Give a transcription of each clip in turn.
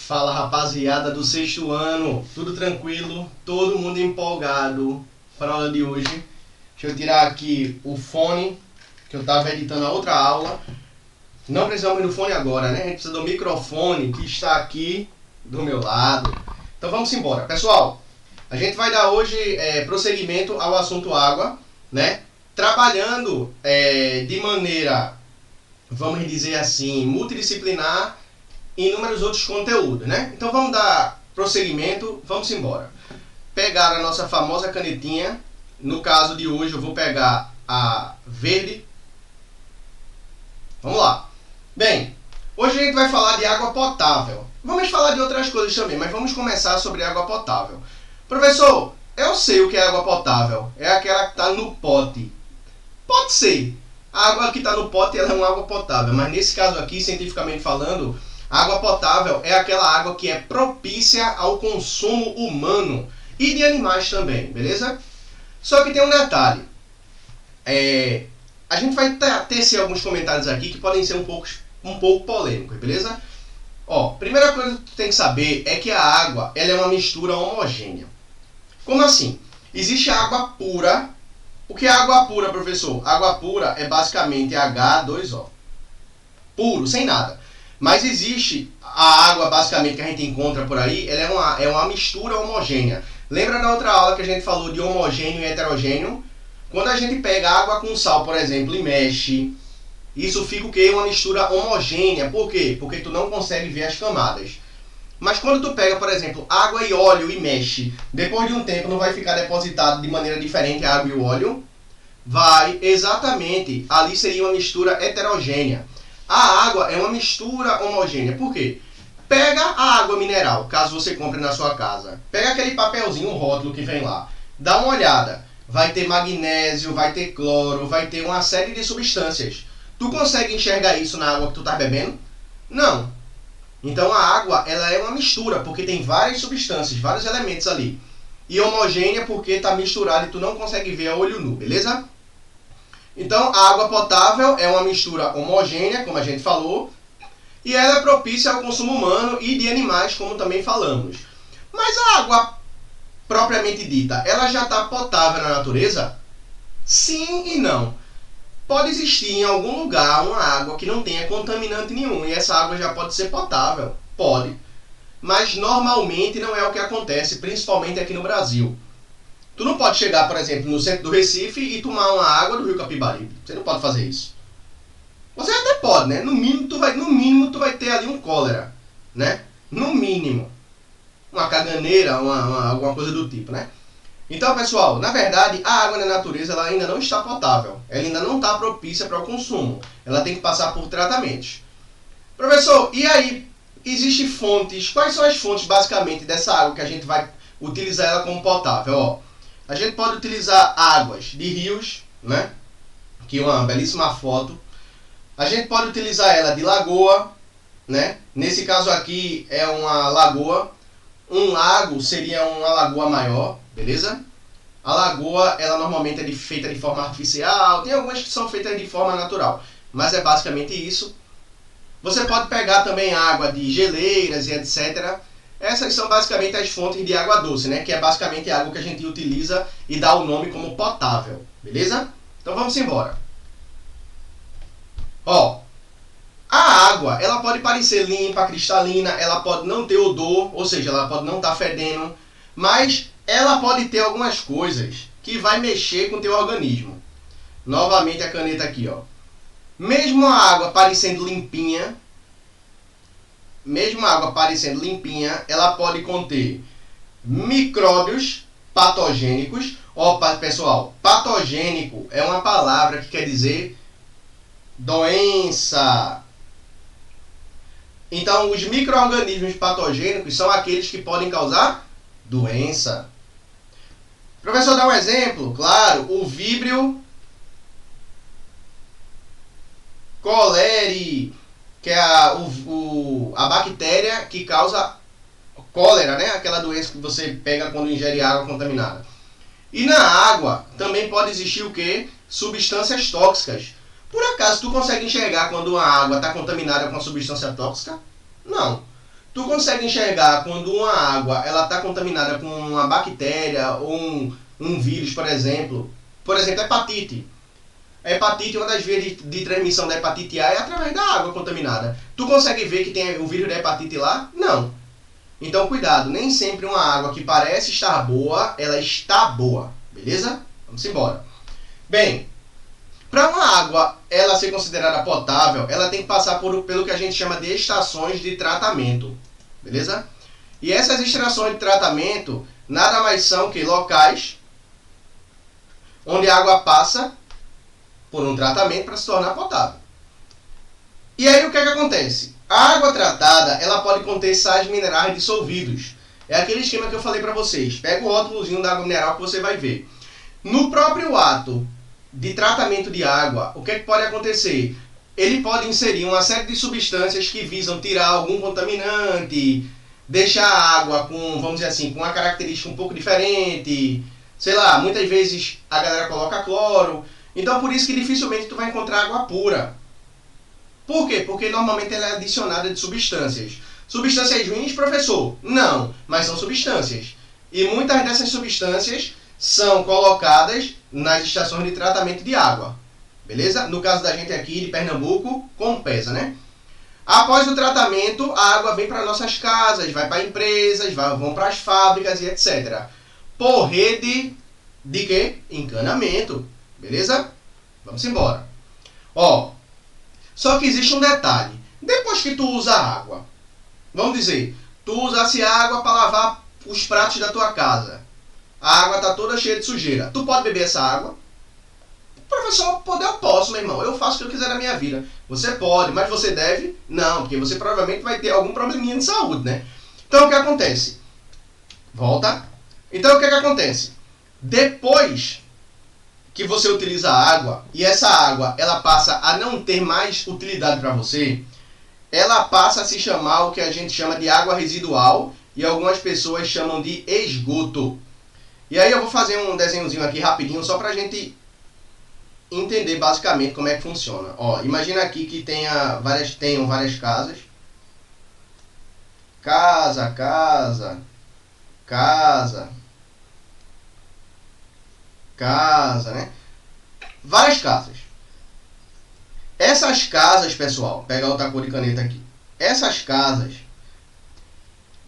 Fala, rapaziada do sexto ano, tudo tranquilo, todo mundo empolgado para a aula de hoje. Deixa eu tirar aqui o fone, que eu estava editando a outra aula. Não precisamos ir no fone agora, né? A gente precisa do microfone que está aqui do meu lado. Então vamos embora. Pessoal, a gente vai dar hoje prosseguimento ao assunto água, né? Trabalhando de maneira, vamos dizer assim, multidisciplinar, inúmeros outros conteúdos, né? Então vamos dar prosseguimento, vamos embora. Pegar a nossa famosa canetinha, no caso de hoje eu vou pegar a verde. Vamos lá. Bem, hoje a gente vai falar de água potável. Vamos falar de outras coisas também, mas vamos começar sobre água potável. Professor, eu sei o que é água potável. É aquela que está no pote. Pode ser. A água que está no pote ela é uma água potável, mas nesse caso aqui, cientificamente falando, a água potável é aquela água que é propícia ao consumo humano e de animais também, beleza? Só que tem um detalhe. A gente vai tecer alguns comentários aqui que podem ser um pouco polêmicos, beleza? Ó, primeira coisa que tu tem que saber é que a água ela é uma mistura homogênea. Como assim? Existe água pura. O que é água pura, professor? Água pura é basicamente H2O. Puro, sem nada. Mas existe a água, basicamente, que a gente encontra por aí, ela é uma mistura homogênea. Lembra da outra aula que a gente falou de homogêneo e heterogêneo? Quando a gente pega água com sal, por exemplo, e mexe, isso fica o quê? Uma mistura homogênea. Por quê? Porque tu não consegue ver as camadas. Mas quando tu pega, por exemplo, água e óleo e mexe, depois de um tempo não vai ficar depositado de maneira diferente a água e o óleo? Vai, exatamente. Ali seria uma mistura heterogênea. A água é uma mistura homogênea. Por quê? Pega a água mineral, caso você compre na sua casa. Pega aquele papelzinho, um rótulo que vem lá. Dá uma olhada. Vai ter magnésio, vai ter cloro, vai ter uma série de substâncias. Tu consegue enxergar isso na água que tu tá bebendo? Não. Então a água ela é uma mistura, porque tem várias substâncias, vários elementos ali. E homogênea porque está misturado e tu não consegue ver a olho nu, beleza? Então a água potável é uma mistura homogênea, como a gente falou, e ela é propícia ao consumo humano e de animais, como também falamos. Mas a água propriamente dita, ela já está potável na natureza? Sim e não. Pode existir em algum lugar uma água que não tenha contaminante nenhum e essa água já pode ser potável. Pode. Mas normalmente não é o que acontece, principalmente aqui no Brasil. Tu não pode chegar, por exemplo, no centro do Recife e tomar uma água do Rio Capibaribe. Você não pode fazer isso. Você até pode, né? No mínimo tu vai ter ali um cólera, né? No mínimo. Uma caganeira, alguma coisa do tipo, né? Então, pessoal, na verdade, a água na natureza ela ainda não está potável. Ela ainda não está propícia para o consumo. Ela tem que passar por tratamentos. Professor, e aí? Existem fontes. Quais são as fontes, basicamente, dessa água que a gente vai utilizar ela como potável? Ó, a gente pode utilizar águas de rios, né? Que é uma belíssima foto. A gente pode utilizar ela de lagoa, né? Nesse caso aqui é uma lagoa. Um lago seria uma lagoa maior, beleza? A lagoa, ela normalmente é feita de forma artificial, tem algumas que são feitas de forma natural, mas é basicamente isso. Você pode pegar também água de geleiras e etc. Essas são basicamente as fontes de água doce, né? Que é basicamente a água que a gente utiliza e dá o nome como potável, beleza? Então vamos embora. Ó, a água, ela pode parecer limpa, cristalina, ela pode não ter odor, ou seja, ela pode não estar fedendo, mas ela pode ter algumas coisas que vai mexer com o teu organismo. Novamente a caneta aqui, ó. Mesmo a água parecendo limpinha, ela pode conter micróbios patogênicos. Ó, pessoal, patogênico é uma palavra que quer dizer doença. Então, os micro-organismos patogênicos são aqueles que podem causar doença. Professor, dá um exemplo? Claro, o Vibrio cholerae, que é a bactéria que causa cólera, né? Aquela doença que você pega quando ingere água contaminada. E na água também pode existir o quê? Substâncias tóxicas. Por acaso tu consegue enxergar quando a água está contaminada com uma substância tóxica? Não. Tu consegue enxergar quando uma água ela está contaminada com uma bactéria ou um vírus, por exemplo? Por exemplo, hepatite. A hepatite, uma das vias de transmissão da hepatite A é através da água contaminada. Tu consegue ver que tem o vírus da hepatite lá? Não. Então, cuidado. Nem sempre uma água que parece estar boa, ela está boa. Beleza? Vamos embora. Bem, para uma água ela ser considerada potável, ela tem que passar pelo que a gente chama de estações de tratamento. Beleza? E essas estações de tratamento nada mais são que locais onde a água passa por um tratamento para se tornar potável. E aí o que é que acontece? A água tratada ela pode conter sais minerais dissolvidos. É aquele esquema que eu falei para vocês. Pega o rótulozinho da água mineral que você vai ver. No próprio ato de tratamento de água, o que é que pode acontecer? Ele pode inserir uma série de substâncias que visam tirar algum contaminante, deixar a água com, vamos dizer assim, com uma característica um pouco diferente. Sei lá, muitas vezes a galera coloca cloro. Então, por isso que dificilmente tu vai encontrar água pura. Por quê? Porque normalmente ela é adicionada de substâncias. Substâncias ruins, professor? Não, mas são substâncias. E muitas dessas substâncias são colocadas nas estações de tratamento de água. Beleza? No caso da gente aqui de Pernambuco, Compesa, né? Após o tratamento, a água vem para nossas casas, vai para empresas, vão para as fábricas e etc. Por rede de quê? Encanamento. Beleza? Vamos embora. Ó, só que existe um detalhe. Depois que tu usa a água, vamos dizer, tu usasse água para lavar os pratos da tua casa. A água está toda cheia de sujeira. Tu pode beber essa água? Professor, eu posso, meu irmão. Eu faço o que eu quiser na minha vida. Você pode, mas você deve? Não, porque você provavelmente vai ter algum probleminha de saúde, né? Então, o que acontece? Volta. Então, o que acontece? Depois que você utiliza a água e essa água ela passa a não ter mais utilidade para você, ela passa a se chamar o que a gente chama de água residual e algumas pessoas chamam de esgoto. E aí eu vou fazer um desenhozinho aqui rapidinho só para a gente entender basicamente como é que funciona. Ó, imagina aqui que tenham várias casas. Casa, né? Várias casas. Essas casas, pessoal, pegar outra cor de caneta aqui. Essas casas,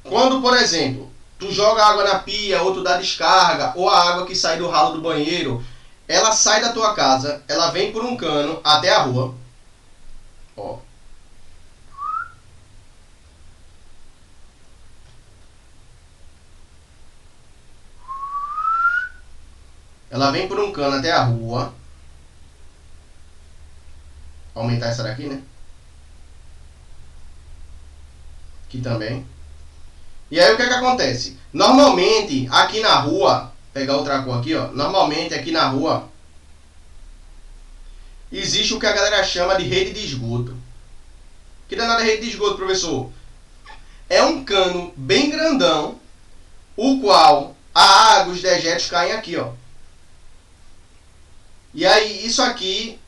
quando, por exemplo, tu joga água na pia, ou tu dá descarga, ou a água que sai do ralo do banheiro, ela sai da tua casa, ela vem por um cano até a rua. Ó. Ela vem por um cano até a rua. Vou aumentar essa daqui, né? Aqui também. E aí o que é que acontece? Normalmente, aqui na rua, pegar outra cor aqui, ó. Normalmente aqui na rua existe o que a galera chama de rede de esgoto. Que danada é rede de esgoto, professor? É um cano bem grandão, o qual a água, os dejetos caem aqui, ó. E aí isso aqui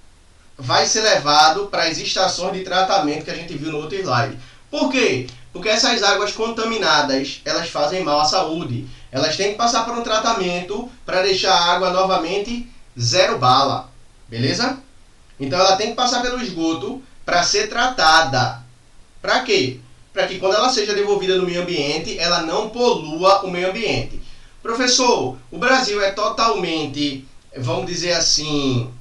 vai ser levado para as estações de tratamento que a gente viu no outro slide. Por quê? Porque essas águas contaminadas, elas fazem mal à saúde. Elas têm que passar por um tratamento para deixar a água novamente zero bala. Beleza? Então ela tem que passar pelo esgoto para ser tratada. Para quê? Para que quando ela seja devolvida no meio ambiente, ela não polua o meio ambiente. Professor, o Brasil é totalmente, vamos dizer assim,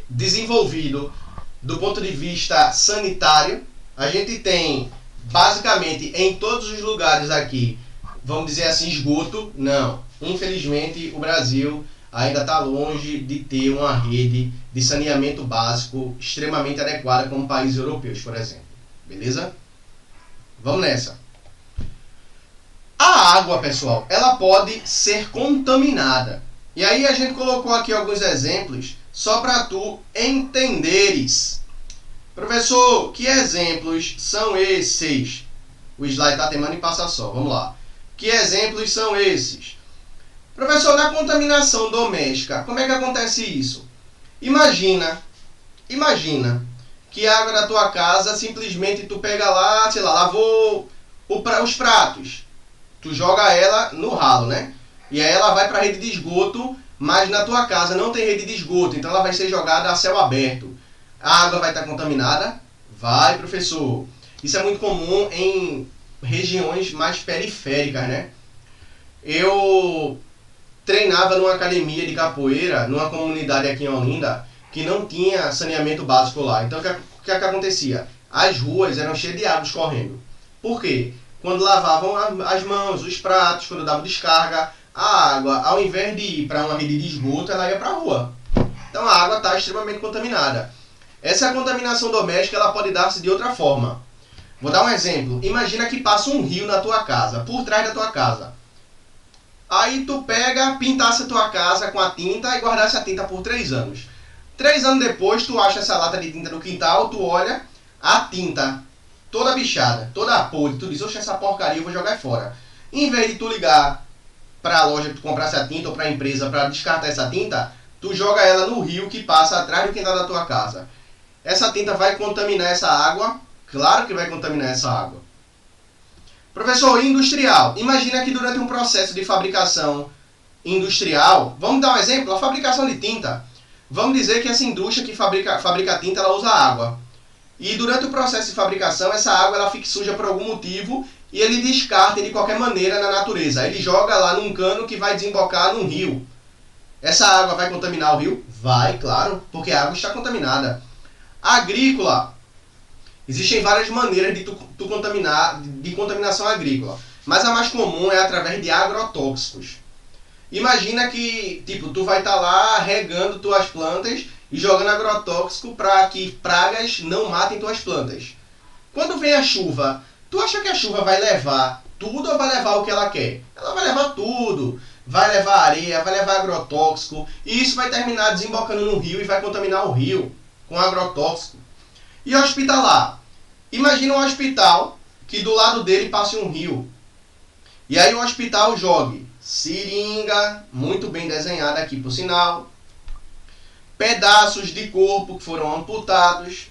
desenvolvido do ponto de vista sanitário. A gente tem basicamente em todos os lugares aqui, vamos dizer assim, esgoto. Não, infelizmente o Brasil ainda está longe de ter uma rede de saneamento básico extremamente adequada como países europeus, por exemplo. Beleza? Vamos nessa. A água, pessoal, ela pode ser contaminada. E aí a gente colocou aqui alguns exemplos só para tu entenderes. Professor, que exemplos são esses? O slide está temando em passa só. Vamos lá. Que exemplos são esses? Professor, na contaminação doméstica, como é que acontece isso? Imagina que a água da tua casa simplesmente tu pega lá, sei lá, lavou os pratos. Tu joga ela no ralo, né? E aí ela vai para a rede de esgoto, mas na tua casa não tem rede de esgoto, então ela vai ser jogada a céu aberto. A água vai estar contaminada? Vai, professor. Isso é muito comum em regiões mais periféricas, né? Eu treinava numa academia de capoeira, numa comunidade aqui em Olinda, que não tinha saneamento básico lá. Então, o que acontecia? As ruas eram cheias de água escorrendo. Por quê? Quando lavavam as mãos, os pratos, quando davam descarga, a água, ao invés de ir para uma rede de esgoto, ela ia para a rua. Então, a água está extremamente contaminada. Essa contaminação doméstica ela pode dar-se de outra forma. Vou dar um exemplo. Imagina que passa um rio na tua casa, por trás da tua casa. Aí tu pega, pintasse a tua casa com a tinta e guardasse a tinta por 3 anos. 3 anos depois, tu acha essa lata de tinta no quintal, tu olha, a tinta toda bichada, toda podre. Tu diz, oxe, essa porcaria eu vou jogar fora. Em vez de tu ligar para a loja que tu comprasse a tinta ou para a empresa para descartar essa tinta, tu joga ela no rio que passa atrás do quintal da tua casa. Essa tinta vai contaminar essa água? Claro que vai contaminar essa água. Professor, industrial. Imagina que durante um processo de fabricação industrial, vamos dar um exemplo, a fabricação de tinta. Vamos dizer que essa indústria que fabrica tinta, ela usa água. E durante o processo de fabricação, essa água ela fica suja por algum motivo e ele descarta de qualquer maneira na natureza. Ele joga lá num cano que vai desembocar num rio. Essa água vai contaminar o rio? Vai, claro, porque a água está contaminada. Agrícola. Existem várias maneiras de tu contaminar, de contaminação agrícola, mas a mais comum é através de agrotóxicos. Imagina que, tu vai estar lá regando tuas plantas e jogando agrotóxico para que pragas não matem tuas plantas. Quando vem a chuva, tu acha que a chuva vai levar tudo ou vai levar o que ela quer? Ela vai levar tudo. Vai levar areia, vai levar agrotóxico e isso vai terminar desembocando no rio e vai contaminar o rio com agrotóxico. E hospitalar. Imagina um hospital que do lado dele passe um rio. E aí o hospital jogue seringa, muito bem desenhada aqui por sinal, pedaços de corpo que foram amputados,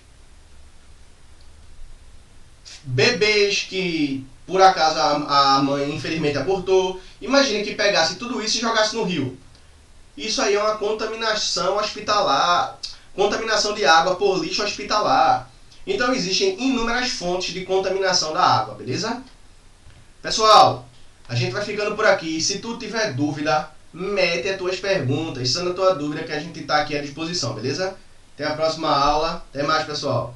bebês que por acaso a mãe infelizmente abortou. Imagine que pegasse tudo isso e jogasse no rio. Isso aí é uma contaminação hospitalar, contaminação de água por lixo hospitalar. Então existem inúmeras fontes de contaminação da água, beleza? Pessoal, a gente vai ficando por aqui. Se tu tiver dúvida, mete as tuas perguntas, sendo a tua dúvida que a gente está aqui à disposição, beleza? Até a próxima aula. Até mais, pessoal.